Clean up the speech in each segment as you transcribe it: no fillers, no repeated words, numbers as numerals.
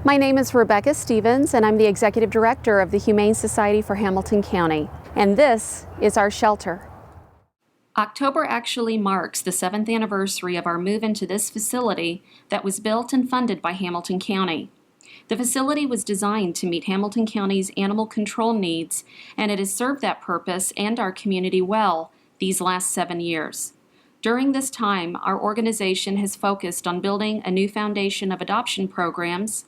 My name is Rebecca Stevens, and I'm the Executive Director of the Humane Society for Hamilton County, and this is our shelter. October actually marks the 7th anniversary of our move into this facility that was built and funded by Hamilton County. The facility was designed to meet Hamilton County's animal control needs, and it has served that purpose and our community well these last 7 years. During this time, our organization has focused on building a new foundation of adoption programs,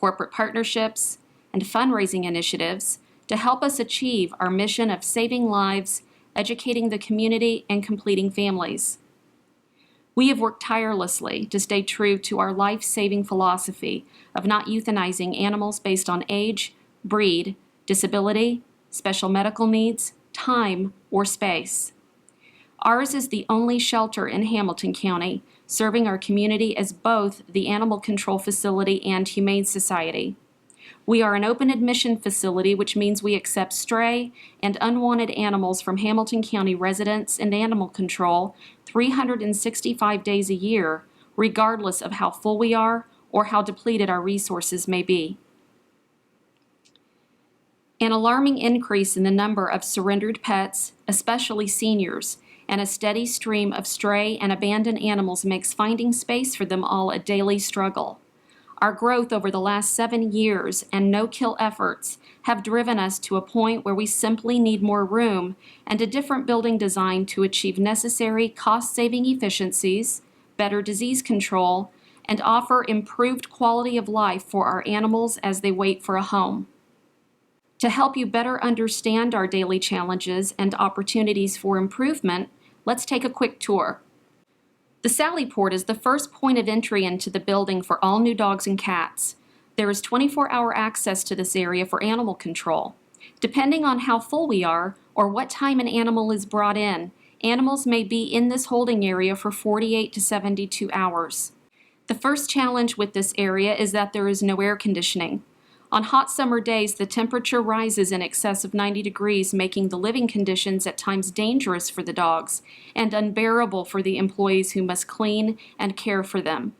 corporate partnerships, and fundraising initiatives to help us achieve our mission of saving lives, educating the community, and completing families. We have worked tirelessly to stay true to our life-saving philosophy of not euthanizing animals based on age, breed, disability, special medical needs, time, or space. Ours is the only shelter in Hamilton County serving our community as both the Animal Control Facility and Humane Society. We are an open admission facility, which means we accept stray and unwanted animals from Hamilton County residents and animal control 365 days a year, regardless of how full we are or how depleted our resources may be. An alarming increase in the number of surrendered pets, especially seniors, and a steady stream of stray and abandoned animals makes finding space for them all a daily struggle. Our growth over the last 7 years and no-kill efforts have driven us to a point where we simply need more room and a different building design to achieve necessary cost-saving efficiencies, better disease control, and offer improved quality of life for our animals as they wait for a home. To help you better understand our daily challenges and opportunities for improvement, let's take a quick tour. The Sally Port is the first point of entry into the building for all new dogs and cats. There is 24-hour access to this area for animal control. Depending on how full we are or what time an animal is brought in, animals may be in this holding area for 48 to 72 hours. The first challenge with this area is that there is no air conditioning. On hot summer days, the temperature rises in excess of 90 degrees, making the living conditions at times dangerous for the dogs and unbearable for the employees who must clean and care for them.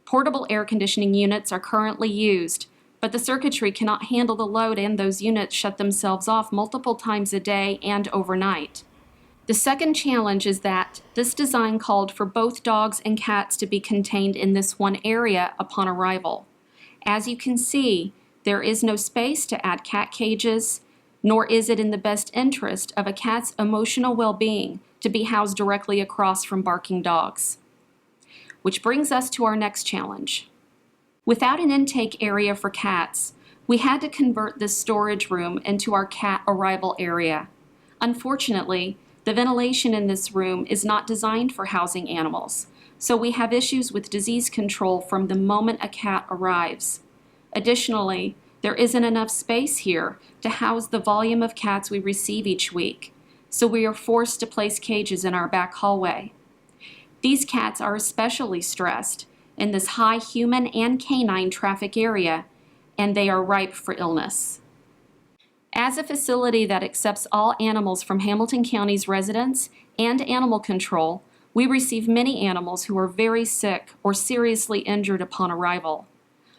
Portable air conditioning units are currently used, but the circuitry cannot handle the load, and those units shut themselves off multiple times a day and overnight. The second challenge is that this design called for both dogs and cats to be contained in this one area upon arrival. As you can see, there is no space to add cat cages, nor is it in the best interest of a cat's emotional well-being to be housed directly across from barking dogs. Which brings us to our next challenge. Without an intake area for cats, we had to convert this storage room into our cat arrival area. Unfortunately, the ventilation in this room is not designed for housing animals, so we have issues with disease control from the moment a cat arrives. Additionally, there isn't enough space here to house the volume of cats we receive each week, so we are forced to place cages in our back hallway. These cats are especially stressed in this high human and canine traffic area, and they are ripe for illness. As a facility that accepts all animals from Hamilton County's residents and animal control, we receive many animals who are very sick or seriously injured upon arrival.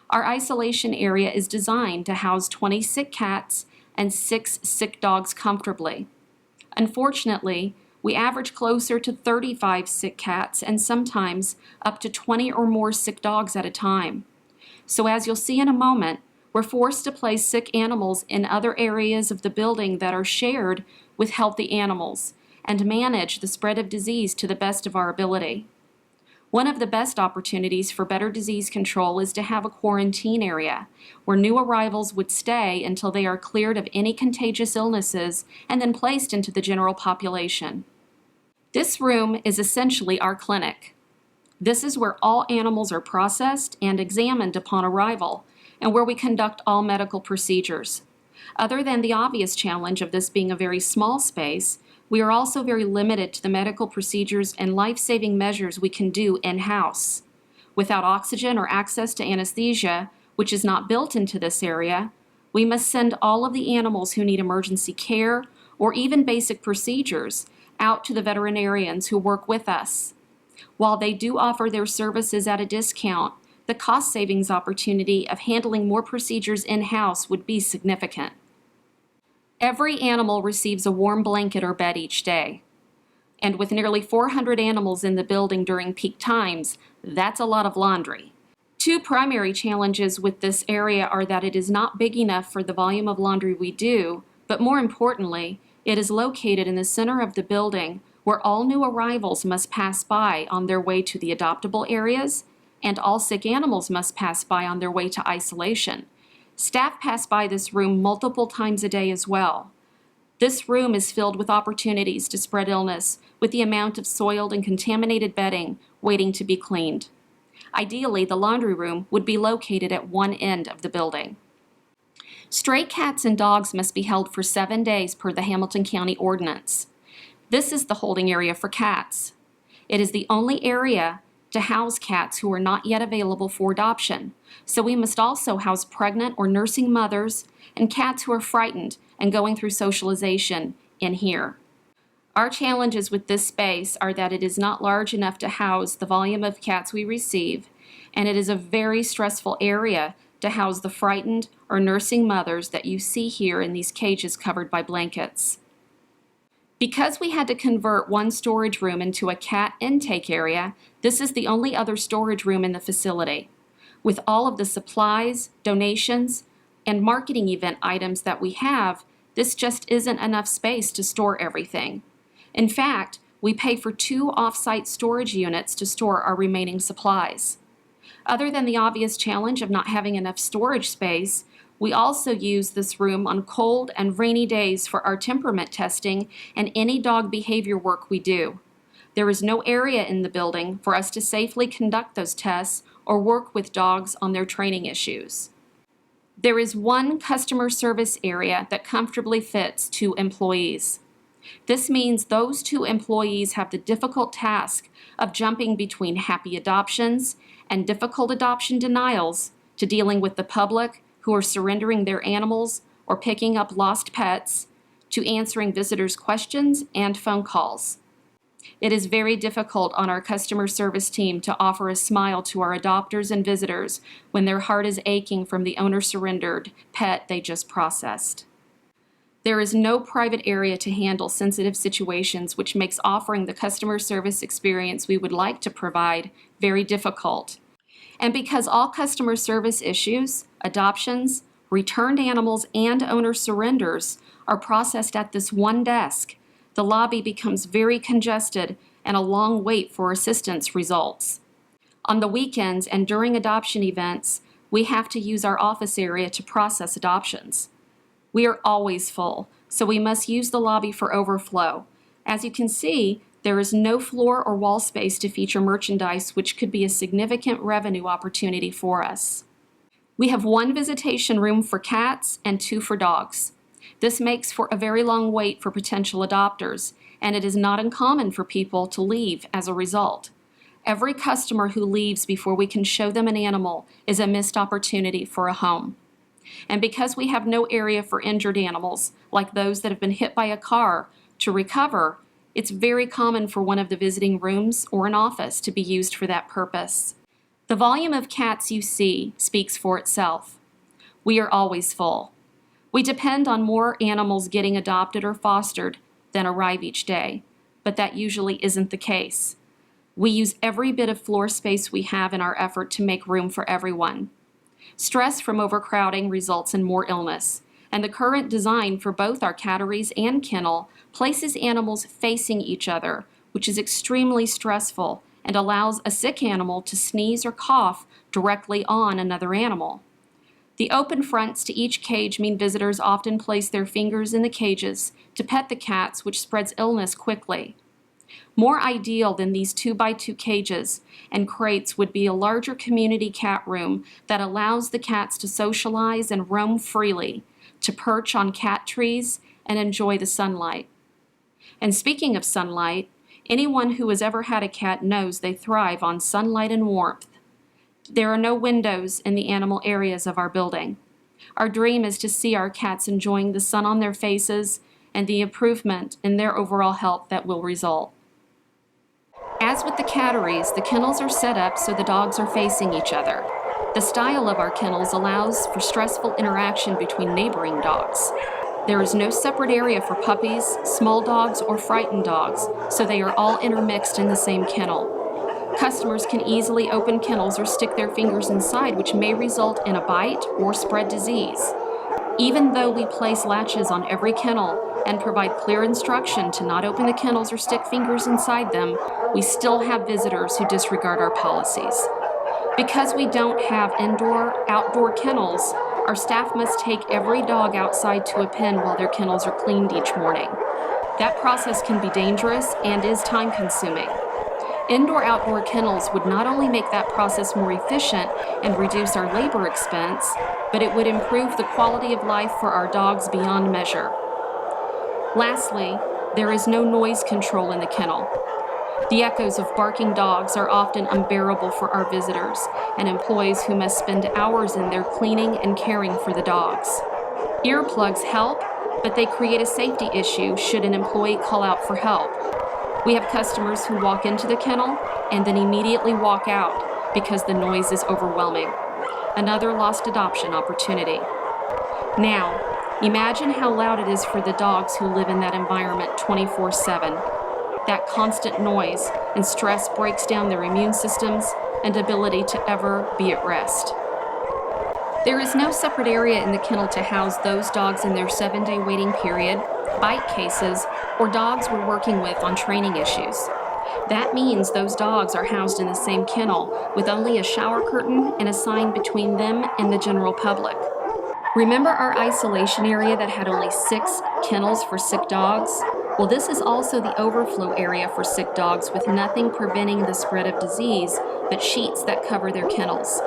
Our isolation area is designed to house 20 sick cats and 6 sick dogs comfortably. Unfortunately, we average closer to 35 sick cats and sometimes up to 20 or more sick dogs at a time. So as you'll see in a moment, we're forced to place sick animals in other areas of the building that are shared with healthy animals and manage the spread of disease to the best of our ability. One of the best opportunities for better disease control is to have a quarantine area where new arrivals would stay until they are cleared of any contagious illnesses and then placed into the general population. This room is essentially our clinic. This is where all animals are processed and examined upon arrival, and where we conduct all medical procedures. Other than the obvious challenge of this being a very small space, we are also very limited to the medical procedures and life-saving measures we can do in-house. Without oxygen or access to anesthesia, which is not built into this area, we must send all of the animals who need emergency care or even basic procedures out to the veterinarians who work with us. While they do offer their services at a discount, the cost savings opportunity of handling more procedures in-house would be significant. Every animal receives a warm blanket or bed each day. And with nearly 400 animals in the building during peak times, that's a lot of laundry. Two primary challenges with this area are that it is not big enough for the volume of laundry we do, but more importantly, it is located in the center of the building where all new arrivals must pass by on their way to the adoptable areas, and all sick animals must pass by on their way to isolation. Staff pass by this room multiple times a day as well. This room is filled with opportunities to spread illness with the amount of soiled and contaminated bedding waiting to be cleaned. Ideally, the laundry room would be located at one end of the building. Stray cats and dogs must be held for 7 days per the Hamilton County Ordinance. This is the holding area for cats. It is the only area to house cats who are not yet available for adoption, so we must also house pregnant or nursing mothers and cats who are frightened and going through socialization in here. Our challenges with this space are that it is not large enough to house the volume of cats we receive, and it is a very stressful area to house the frightened or nursing mothers that you see here in these cages covered by blankets. Because we had to convert one storage room into a cat intake area, this is the only other storage room in the facility. With all of the supplies, donations, and marketing event items that we have, this just isn't enough space to store everything. In fact, we pay for 2 off-site storage units to store our remaining supplies. Other than the obvious challenge of not having enough storage space, we also use this room on cold and rainy days for our temperament testing and any dog behavior work we do. There is no area in the building for us to safely conduct those tests or work with dogs on their training issues. There is one customer service area that comfortably fits 2 employees. This means those 2 employees have the difficult task of jumping between happy adoptions and difficult adoption denials to dealing with the public who are surrendering their animals or picking up lost pets, to answering visitors' questions and phone calls. It is very difficult on our customer service team to offer a smile to our adopters and visitors when their heart is aching from the owner-surrendered pet they just processed. There is no private area to handle sensitive situations, which makes offering the customer service experience we would like to provide very difficult. And because all customer service issues, adoptions, returned animals, and owner surrenders are processed at this one desk, the lobby becomes very congested and a long wait for assistance results. On the weekends and during adoption events, we have to use our office area to process adoptions. We are always full, so we must use the lobby for overflow. As you can see, there is no floor or wall space to feature merchandise, which could be a significant revenue opportunity for us. We have 1 visitation room for cats and 2 for dogs. This makes for a very long wait for potential adopters, and it is not uncommon for people to leave as a result. Every customer who leaves before we can show them an animal is a missed opportunity for a home. And because we have no area for injured animals, like those that have been hit by a car, to recover, it's very common for one of the visiting rooms or an office to be used for that purpose. The volume of cats you see speaks for itself. We are always full. We depend on more animals getting adopted or fostered than arrive each day, but that usually isn't the case. We use every bit of floor space we have in our effort to make room for everyone. Stress from overcrowding results in more illness, and the current design for both our catteries and kennel places animals facing each other, which is extremely stressful and allows a sick animal to sneeze or cough directly on another animal. The open fronts to each cage mean visitors often place their fingers in the cages to pet the cats, which spreads illness quickly. More ideal than these 2x2 cages and crates would be a larger community cat room that allows the cats to socialize and roam freely, to perch on cat trees and enjoy the sunlight. And speaking of sunlight, anyone who has ever had a cat knows they thrive on sunlight and warmth. There are no windows in the animal areas of our building. Our dream is to see our cats enjoying the sun on their faces and the improvement in their overall health that will result. As with the catteries, the kennels are set up so the dogs are facing each other. The style of our kennels allows for stressful interaction between neighboring dogs. There is no separate area for puppies, small dogs, or frightened dogs, so they are all intermixed in the same kennel. Customers can easily open kennels or stick their fingers inside, which may result in a bite or spread disease. Even though we place latches on every kennel and provide clear instruction to not open the kennels or stick fingers inside them, we still have visitors who disregard our policies. Because we don't have indoor-outdoor kennels, our staff must take every dog outside to a pen while their kennels are cleaned each morning. That process can be dangerous and is time-consuming. Indoor-outdoor kennels would not only make that process more efficient and reduce our labor expense, but it would improve the quality of life for our dogs beyond measure. Lastly, there is no noise control in the kennel. The echoes of barking dogs are often unbearable for our visitors and employees who must spend hours in there cleaning and caring for the dogs. Earplugs help, but they create a safety issue should an employee call out for help. We have customers who walk into the kennel and then immediately walk out because the noise is overwhelming. Another lost adoption opportunity. Now, imagine how loud it is for the dogs who live in that environment 24/7. That constant noise and stress breaks down their immune systems and ability to ever be at rest. There is no separate area in the kennel to house those dogs in their 7-day waiting period, bite cases, or dogs we're working with on training issues. That means those dogs are housed in the same kennel with only a shower curtain and a sign between them and the general public. Remember our isolation area that had only 6 kennels for sick dogs? Well, this is also the overflow area for sick dogs with nothing preventing the spread of disease but sheets that cover their kennels.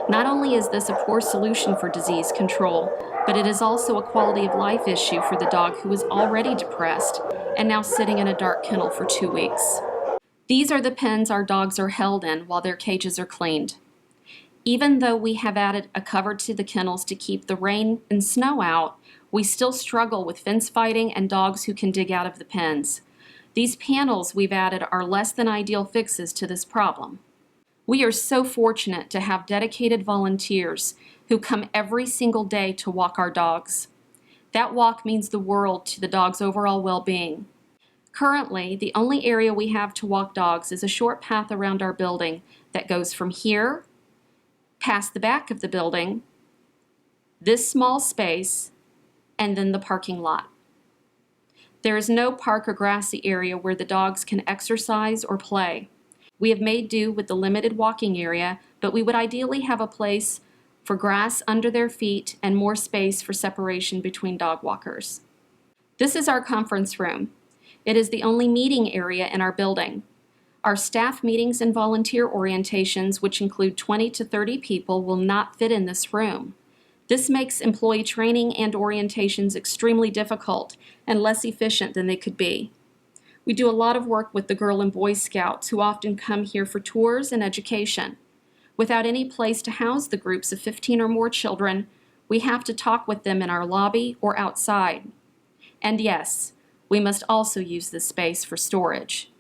Not only is this a poor solution for disease control, but it is also a quality of life issue for the dog who is already depressed and now sitting in a dark kennel for 2 weeks. These are the pens our dogs are held in while their cages are cleaned. Even though we have added a cover to the kennels to keep the rain and snow out, we still struggle with fence fighting and dogs who can dig out of the pens. These panels we've added are less than ideal fixes to this problem. We are so fortunate to have dedicated volunteers who come every single day to walk our dogs. That walk means the world to the dog's overall well-being. Currently, the only area we have to walk dogs is a short path around our building that goes from here, past the back of the building, this small space, and then the parking lot. There is no park or grassy area where the dogs can exercise or play. We have made do with the limited walking area, but we would ideally have a place for grass under their feet and more space for separation between dog walkers. This is our conference room. It is the only meeting area in our building. Our staff meetings and volunteer orientations, which include 20 to 30 people, will not fit in this room. This makes employee training and orientations extremely difficult and less efficient than they could be. We do a lot of work with the Girl and Boy Scouts who often come here for tours and education. Without any place to house the groups of 15 or more children, we have to talk with them in our lobby or outside. And yes, we must also use this space for storage.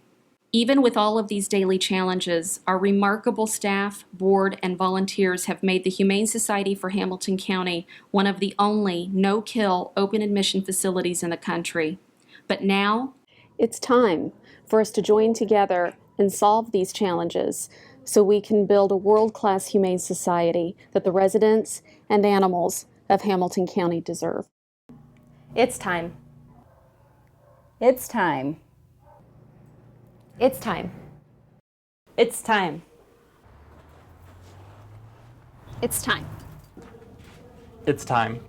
Even with all of these daily challenges, our remarkable staff, board, and volunteers have made the Humane Society for Hamilton County one of the only no-kill open admission facilities in the country. But now, it's time for us to join together and solve these challenges so we can build a world-class humane society that the residents and animals of Hamilton County deserve. It's time. It's time. It's time. It's time. It's time. It's time.